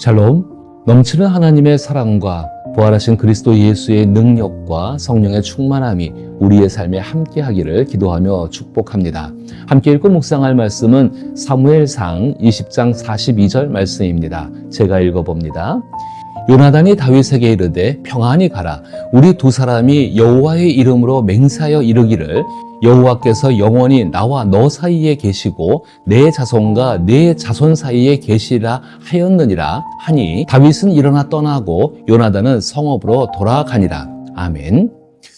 샬롬, 넘치는 하나님의 사랑과 부활하신 그리스도 예수의 능력과 성령의 충만함이 우리의 삶에 함께하기를 기도하며 축복합니다. 함께 읽고 묵상할 말씀은 사무엘상 20장 42절 말씀입니다. 제가 읽어봅니다. 요나단이 다윗에게 이르되 평안히 가라. 우리 두 사람이 여호와의 이름으로 맹세하여 이르기를 여호와께서 영원히 나와 너 사이에 계시고 내 자손과 내 자손 사이에 계시라 하였느니라 하니 다윗은 일어나 떠나고 요나단은 성읍으로 돌아가니라. 아멘.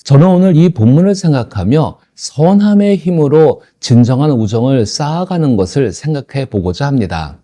저는 오늘 이 본문을 생각하며 선함의 힘으로 진정한 우정을 쌓아가는 것을 생각해 보고자 합니다.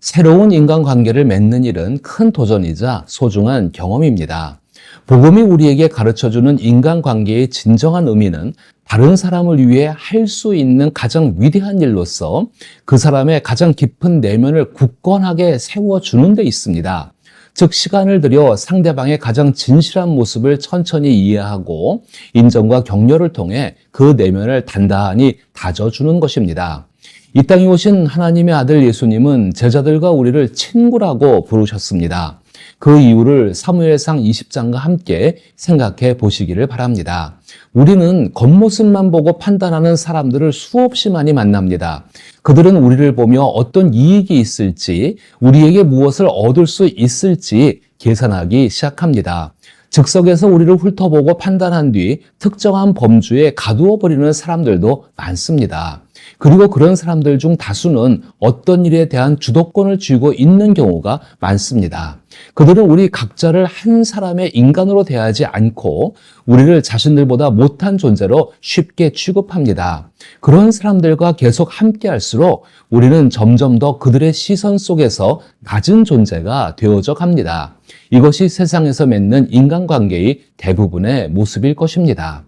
새로운 인간관계를 맺는 일은 큰 도전이자 소중한 경험입니다. 복음이 우리에게 가르쳐주는 인간관계의 진정한 의미는 다른 사람을 위해 할 수 있는 가장 위대한 일로서 그 사람의 가장 깊은 내면을 굳건하게 세워주는 데 있습니다. 즉 시간을 들여 상대방의 가장 진실한 모습을 천천히 이해하고 인정과 격려를 통해 그 내면을 단단히 다져주는 것입니다. 이 땅에 오신 하나님의 아들 예수님은 제자들과 우리를 친구라고 부르셨습니다. 그 이유를 사무엘상 20장과 함께 생각해 보시기를 바랍니다. 우리는 겉모습만 보고 판단하는 사람들을 수없이 많이 만납니다. 그들은 우리를 보며 어떤 이익이 있을지, 우리에게 무엇을 얻을 수 있을지 계산하기 시작합니다. 즉석에서 우리를 훑어보고 판단한 뒤 특정한 범주에 가두어 버리는 사람들도 많습니다. 그리고 그런 사람들 중 다수는 어떤 일에 대한 주도권을 쥐고 있는 경우가 많습니다. 그들은 우리 각자를 한 사람의 인간으로 대하지 않고 우리를 자신들보다 못한 존재로 쉽게 취급합니다. 그런 사람들과 계속 함께 할수록 우리는 점점 더 그들의 시선 속에서 낮은 존재가 되어져 갑니다. 이것이 세상에서 맺는 인간관계의 대부분의 모습일 것입니다.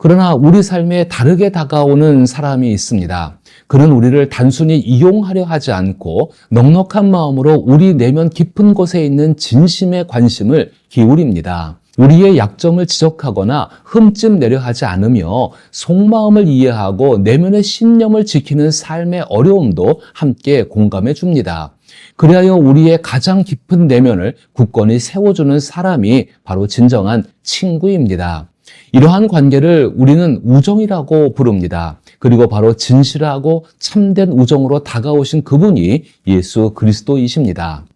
그러나 우리 삶에 다르게 다가오는 사람이 있습니다. 그는 우리를 단순히 이용하려 하지 않고 넉넉한 마음으로 우리 내면 깊은 곳에 있는 진심의 관심을 기울입니다. 우리의 약점을 지적하거나 흠집 내려 하지 않으며 속마음을 이해하고 내면의 신념을 지키는 삶의 어려움도 함께 공감해 줍니다. 그리하여 우리의 가장 깊은 내면을 굳건히 세워주는 사람이 바로 진정한 친구입니다. 이러한 관계를 우리는 우정이라고 부릅니다. 그리고 바로 진실하고 참된 우정으로 다가오신 그분이 예수 그리스도이십니다.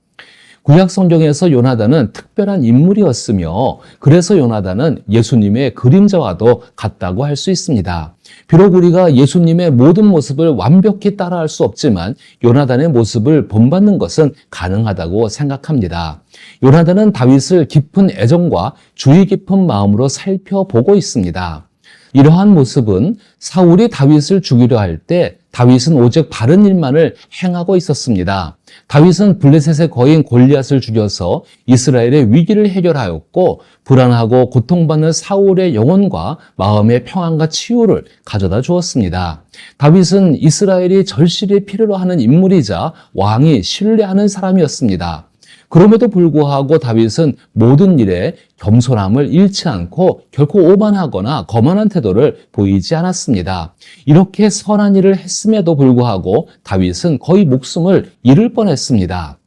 구약 성경에서 요나단은 특별한 인물이었으며 그래서 요나단은 예수님의 그림자와도 같다고 할 수 있습니다. 비록 우리가 예수님의 모든 모습을 완벽히 따라할 수 없지만 요나단의 모습을 본받는 것은 가능하다고 생각합니다. 요나단은 다윗을 깊은 애정과 주의 깊은 마음으로 살펴보고 있습니다. 이러한 모습은 사울이 다윗을 죽이려 할 때 다윗은 오직 바른 일만을 행하고 있었습니다. 다윗은 블레셋의 거인 골리앗을 죽여서 이스라엘의 위기를 해결하였고 불안하고 고통받는 사울의 영혼과 마음의 평안과 치유를 가져다 주었습니다. 다윗은 이스라엘이 절실히 필요로 하는 인물이자 왕이 신뢰하는 사람이었습니다. 그럼에도 불구하고 다윗은 모든 일에 겸손함을 잃지 않고 결코 오만하거나 거만한 태도를 보이지 않았습니다. 이렇게 선한 일을 했음에도 불구하고 다윗은 거의 목숨을 잃을 뻔했습니다.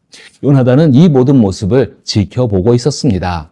요나단은 이 모든 모습을 지켜보고 있었습니다.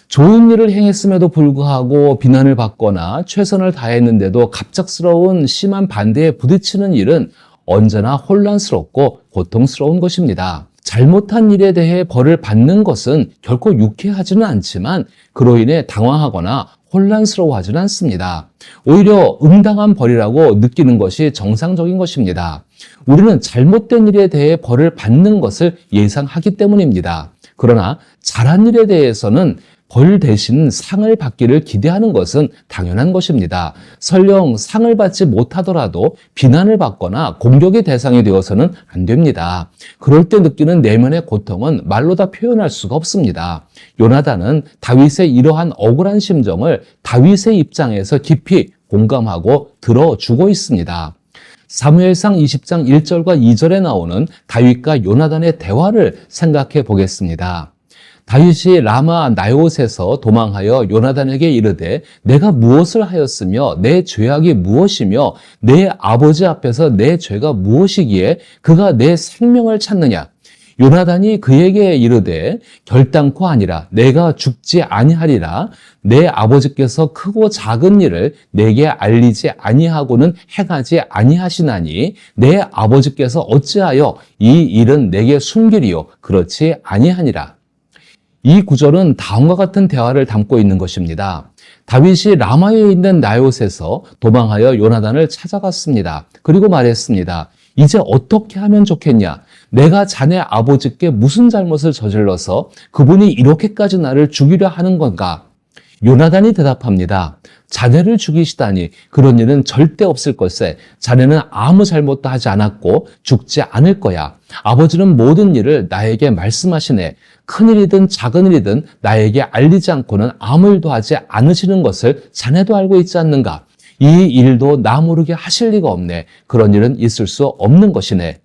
좋은 일을 행했음에도 불구하고 비난을 받거나 최선을 다했는데도 갑작스러운 심한 반대에 부딪히는 일은 언제나 혼란스럽고 고통스러운 것입니다. 잘못한 일에 대해 벌을 받는 것은 결코 유쾌하지는 않지만 그로 인해 당황하거나 혼란스러워하지는 않습니다. 오히려 응당한 벌이라고 느끼는 것이 정상적인 것입니다. 우리는 잘못된 일에 대해 벌을 받는 것을 예상하기 때문입니다. 그러나 잘한 일에 대해서는 벌 대신 상을 받기를 기대하는 것은 당연한 것입니다. 설령 상을 받지 못하더라도 비난을 받거나 공격의 대상이 되어서는 안 됩니다. 그럴 때 느끼는 내면의 고통은 말로 다 표현할 수가 없습니다. 요나단은 다윗의 이러한 억울한 심정을 다윗의 입장에서 깊이 공감하고 들어주고 있습니다. 사무엘상 20장 1절과 2절에 나오는 다윗과 요나단의 대화를 생각해 보겠습니다. 다윗이 라마 나요셋에서 도망하여 요나단에게 이르되 내가 무엇을 하였으며 내 죄악이 무엇이며 내 아버지 앞에서 내 죄가 무엇이기에 그가 내 생명을 찾느냐. 요나단이 그에게 이르되 결단코 아니라 내가 죽지 아니하리라. 내 아버지께서 크고 작은 일을 내게 알리지 아니하고는 행하지 아니하시나니 내 아버지께서 어찌하여 이 일은 내게 숨기리요 그렇지 아니하니라. 이 구절은 다음과 같은 대화를 담고 있는 것입니다. 다윗이 라마에 있는 나봇에서 도망하여 요나단을 찾아갔습니다. 그리고 말했습니다. 이제 어떻게 하면 좋겠냐? 내가 자네 아버지께 무슨 잘못을 저질러서 그분이 이렇게까지 나를 죽이려 하는 건가? 요나단이 대답합니다. 자네를 죽이시다니 그런 일은 절대 없을 걸세. 자네는 아무 잘못도 하지 않았고 죽지 않을 거야. 아버지는 모든 일을 나에게 말씀하시네. 큰일이든 작은 일이든 나에게 알리지 않고는 아무 일도 하지 않으시는 것을 자네도 알고 있지 않는가? 이 일도 나 모르게 하실 리가 없네. 그런 일은 있을 수 없는 것이네.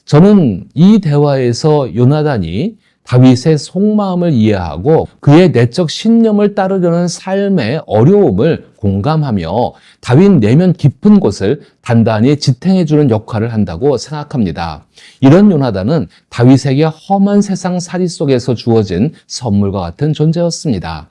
저는 이 대화에서 요나단이 다윗의 속마음을 이해하고 그의 내적 신념을 따르려는 삶의 어려움을 공감하며 다윗 내면 깊은 곳을 단단히 지탱해주는 역할을 한다고 생각합니다. 이런 요나단은 다윗에게 험한 세상 살이 속에서 주어진 선물과 같은 존재였습니다.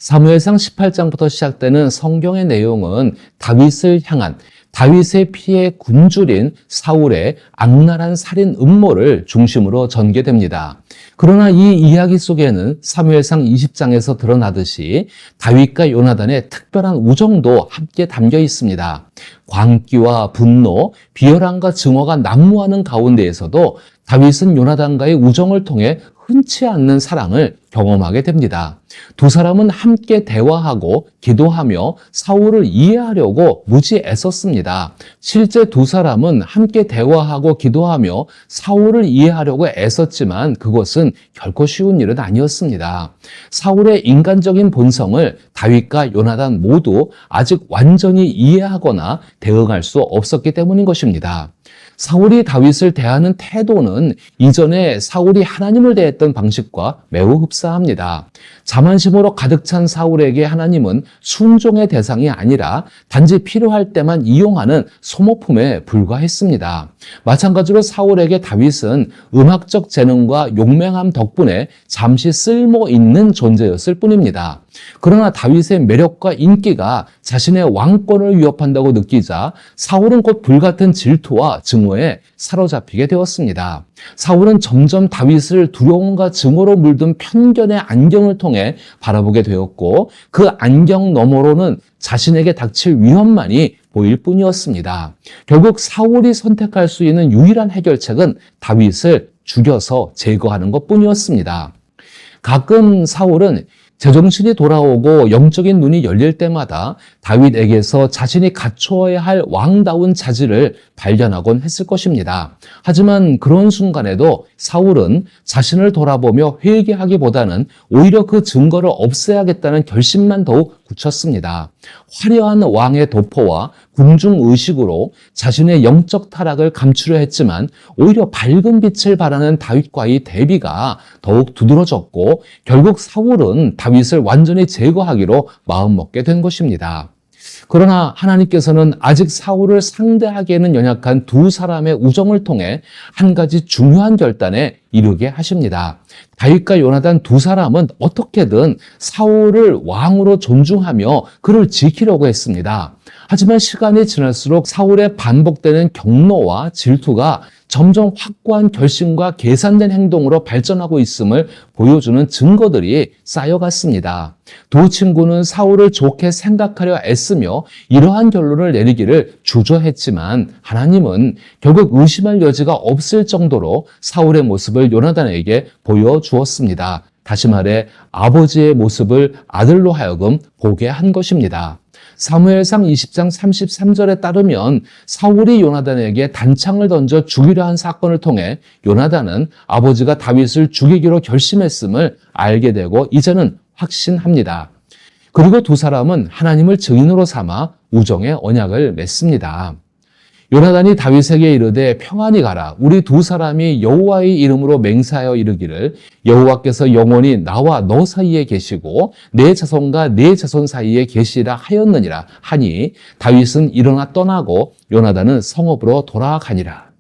사무엘상 18장부터 시작되는 성경의 내용은 다윗을 향한 다윗의 피에 굶주린 사울의 악랄한 살인 음모를 중심으로 전개됩니다. 그러나 이 이야기 속에는 사무엘상 20장에서 드러나듯이 다윗과 요나단의 특별한 우정도 함께 담겨 있습니다. 광기와 분노, 비열함과 증오가 난무하는 가운데에서도 다윗은 요나단과의 우정을 통해 흔치 않는 사랑을 경험하게 됩니다. 두 사람은 함께 대화하고 기도하며 사울을 이해하려고 무지 애썼습니다. 실제 두 사람은 함께 대화하고 기도하며 사울을 이해하려고 애썼지만 그것은 결코 쉬운 일은 아니었습니다. 사울의 인간적인 본성을 다윗과 요나단 모두 아직 완전히 이해하거나 대응할 수 없었기 때문인 것입니다. 사울이 다윗을 대하는 태도는 이전에 사울이 하나님을 대했던 방식과 매우 흡사합니다. 자만심으로 가득 찬 사울에게 하나님은 순종의 대상이 아니라 단지 필요할 때만 이용하는 소모품에 불과했습니다. 마찬가지로 사울에게 다윗은 음악적 재능과 용맹함 덕분에 잠시 쓸모 있는 존재였을 뿐입니다. 그러나 다윗의 매력과 인기가 자신의 왕권을 위협한다고 느끼자 사울은 곧 불같은 질투와 증오에 사로잡히게 되었습니다. 사울은 점점 다윗을 두려움과 증오로 물든 편견의 안경을 통해 바라보게 되었고 그 안경 너머로는 자신에게 닥칠 위험만이 보일 뿐이었습니다. 결국 사울이 선택할 수 있는 유일한 해결책은 다윗을 죽여서 제거하는 것뿐이었습니다. 가끔 사울은 제정신이 돌아오고 영적인 눈이 열릴 때마다 다윗에게서 자신이 갖추어야 할 왕다운 자질을 발견하곤 했을 것입니다. 하지만 그런 순간에도 사울은 자신을 돌아보며 회개하기보다는 오히려 그 증거를 없애야겠다는 결심만 더욱 굳혔습니다. 화려한 왕의 도포와 궁중의식으로 자신의 영적 타락을 감추려 했지만 오히려 밝은 빛을 발하는 다윗과의 대비가 더욱 두드러졌고 결국 사울은 다윗을 완전히 제거하기로 마음먹게 된 것입니다. 그러나 하나님께서는 아직 사울을 상대하기에는 연약한 두 사람의 우정을 통해 한 가지 중요한 결단에 이르게 하십니다. 다윗과 요나단 두 사람은 어떻게든 사울을 왕으로 존중하며 그를 지키려고 했습니다. 하지만 시간이 지날수록 사울의 반복되는 경노와 질투가 점점 확고한 결심과 계산된 행동으로 발전하고 있음을 보여주는 증거들이 쌓여갔습니다. 두 친구는 사울을 좋게 생각하려 애쓰며 이러한 결론을 내리기를 주저했지만 하나님은 결국 의심할 여지가 없을 정도로 사울의 모습을 요나단에게 보여주었습니다. 다시 말해 아버지의 모습을 아들로 하여금 보게 한 것입니다. 사무엘상 20장 33절에 따르면 사울이 요나단에게 단창을 던져 죽이려 한 사건을 통해 요나단은 아버지가 다윗을 죽이기로 결심했음을 알게 되고 이제는 확신합니다. 그리고 두 사람은 하나님을 증인으로 삼아 우정의 언약을 맺습니다. 요나단이 다윗에게 이르되 평안히 가라. 우리 두 사람이 여호와의 이름으로 맹세하여 이르기를 여호와께서 영원히 나와 너 사이에 계시고 내 자손과 내 자손 사이에 계시라 하였느니라 하니 다윗은 일어나 떠나고 요나단은 성읍으로 돌아가니라.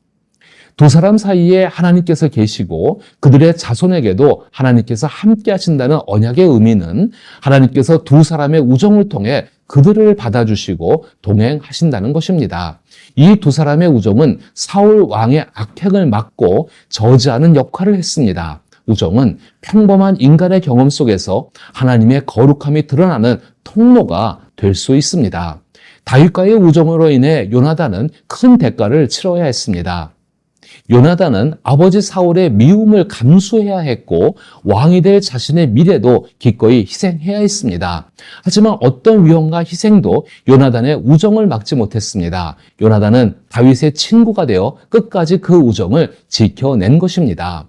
두 사람 사이에 하나님께서 계시고 그들의 자손에게도 하나님께서 함께 하신다는 언약의 의미는 하나님께서 두 사람의 우정을 통해 그들을 받아주시고 동행하신다는 것입니다. 이 두 사람의 우정은 사울 왕의 악행을 막고 저지하는 역할을 했습니다. 우정은 평범한 인간의 경험 속에서 하나님의 거룩함이 드러나는 통로가 될 수 있습니다. 다윗과의 우정으로 인해 요나단은 큰 대가를 치러야 했습니다. 요나단은 아버지 사울의 미움을 감수해야 했고 왕이 될 자신의 미래도 기꺼이 희생해야 했습니다. 하지만 어떤 위험과 희생도 요나단의 우정을 막지 못했습니다. 요나단은 다윗의 친구가 되어 끝까지 그 우정을 지켜낸 것입니다.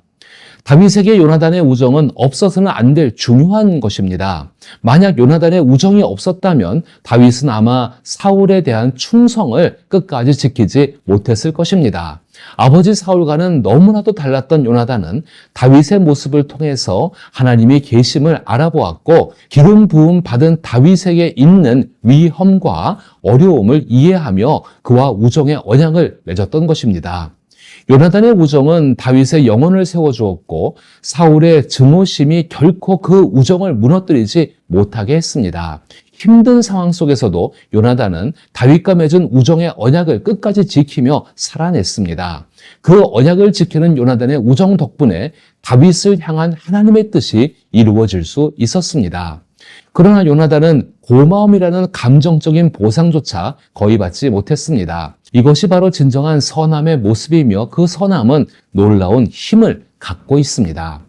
다윗에게 요나단의 우정은 없어서는 안 될 중요한 것입니다. 만약 요나단의 우정이 없었다면 다윗은 아마 사울에 대한 충성을 끝까지 지키지 못했을 것입니다. 아버지 사울과는 너무나도 달랐던 요나단은 다윗의 모습을 통해서 하나님의 계심을 알아보았고 기름 부음 받은 다윗에게 있는 위험과 어려움을 이해하며 그와 우정의 언약을 맺었던 것입니다. 요나단의 우정은 다윗의 영혼을 세워주었고 사울의 증오심이 결코 그 우정을 무너뜨리지 못하게 했습니다. 힘든 상황 속에서도 요나단은 다윗과 맺은 우정의 언약을 끝까지 지키며 살아냈습니다. 그 언약을 지키는 요나단의 우정 덕분에 다윗을 향한 하나님의 뜻이 이루어질 수 있었습니다. 그러나 요나단은 고마움이라는 감정적인 보상조차 거의 받지 못했습니다. 이것이 바로 진정한 선함의 모습이며 그 선함은 놀라운 힘을 갖고 있습니다.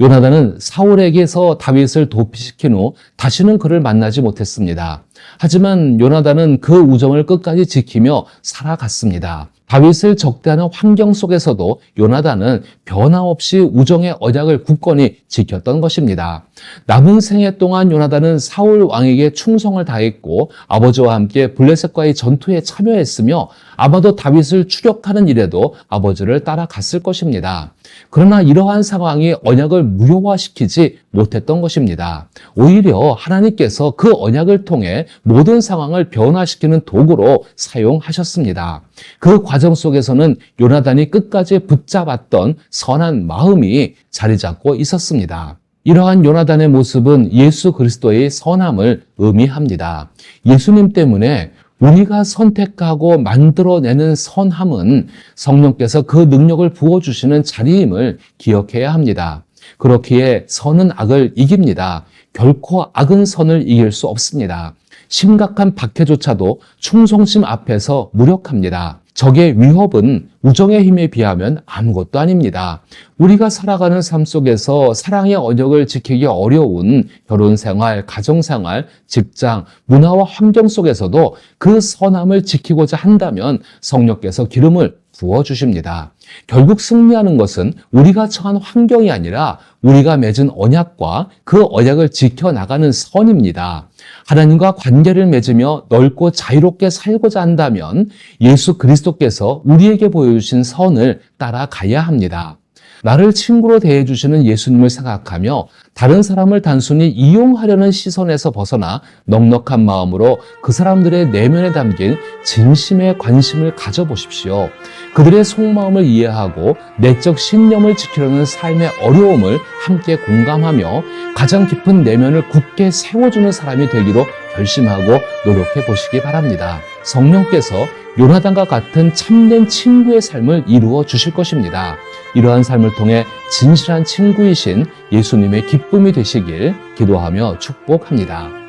요나단은 사울에게서 다윗을 도피시킨 후 다시는 그를 만나지 못했습니다. 하지만 요나단은 그 우정을 끝까지 지키며 살아갔습니다. 다윗을 적대하는 환경 속에서도 요나단은 변함없이 우정의 언약을 굳건히 지켰던 것입니다. 남은 생애 동안 요나단은 사울 왕에게 충성을 다했고 아버지와 함께 블레셋과의 전투에 참여했으며 아마도 다윗을 추격하는 일에도 아버지를 따라갔을 것입니다. 그러나 이러한 상황이 언약을 무효화시키지 못했던 것입니다. 오히려 하나님께서 그 언약을 통해 모든 상황을 변화시키는 도구로 사용하셨습니다. 그 과정 속에서는 요나단이 끝까지 붙잡았던 선한 마음이 자리 잡고 있었습니다. 이러한 요나단의 모습은 예수 그리스도의 선함을 의미합니다. 예수님 때문에 우리가 선택하고 만들어내는 선함은 성령께서 그 능력을 부어주시는 자리임을 기억해야 합니다. 그렇기에 선은 악을 이깁니다. 결코 악은 선을 이길 수 없습니다. 심각한 박해조차도 충성심 앞에서 무력합니다. 적의 위협은 우정의 힘에 비하면 아무것도 아닙니다. 우리가 살아가는 삶 속에서 사랑의 언약을 지키기 어려운 결혼생활, 가정생활, 직장, 문화와 환경 속에서도 그 선함을 지키고자 한다면 성령께서 기름을 부어주십니다. 결국 승리하는 것은 우리가 처한 환경이 아니라 우리가 맺은 언약과 그 언약을 지켜나가는 선입니다. 하나님과 관계를 맺으며 넓고 자유롭게 살고자 한다면 예수 그리스도께서 우리에게 보여주신 선을 따라가야 합니다. 나를 친구로 대해주시는 예수님을 생각하며 다른 사람을 단순히 이용하려는 시선에서 벗어나 넉넉한 마음으로 그 사람들의 내면에 담긴 진심의 관심을 가져보십시오. 그들의 속마음을 이해하고 내적 신념을 지키려는 삶의 어려움을 함께 공감하며 가장 깊은 내면을 굳게 세워주는 사람이 되기로 결심하고 노력해 보시기 바랍니다. 성령께서 요나단과 같은 참된 친구의 삶을 이루어 주실 것입니다. 이러한 삶을 통해 진실한 친구이신 예수님의 기쁨이 되시길 기도하며 축복합니다.